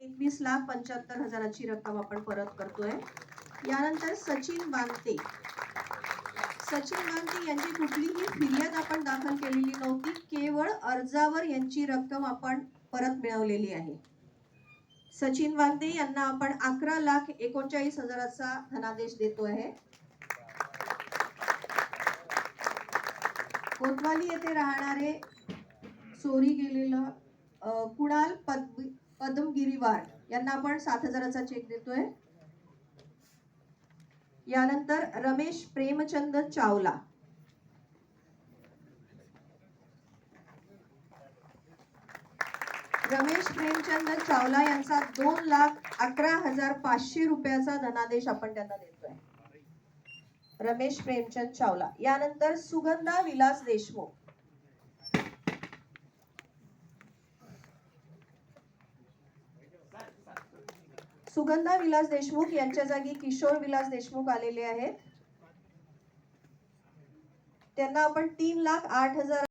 21,75,000ची रक्कम आपण परत करतोय। यानंतर सचिन बांते यांची कुठलीही फिर्याद आपण दाखल केलेली नव्हती, केवळ अर्जावर यांची रक्कम आपण परत मिळवलेली आहे। सचिन बांते यांना आपण 11,39,000चा धनादेश देतो आहे। कोतवाली येथे राहणारे चोरी गेलेलं कुणाल पद्मगिरीवार यांना आपण 7,000चा चेक देतोय। यानंतर रमेश प्रेमचंद चावला यांचा 2,11,500 रुपयाचा धनादेश आपण त्यांना देतोय। रमेश प्रेमचंद चावला। यानंतर सुगंधा विलास देशमुख यांच्या जागी किशोर विलास देशमुख आलेले आहेत। त्यांना आपण 3,08,000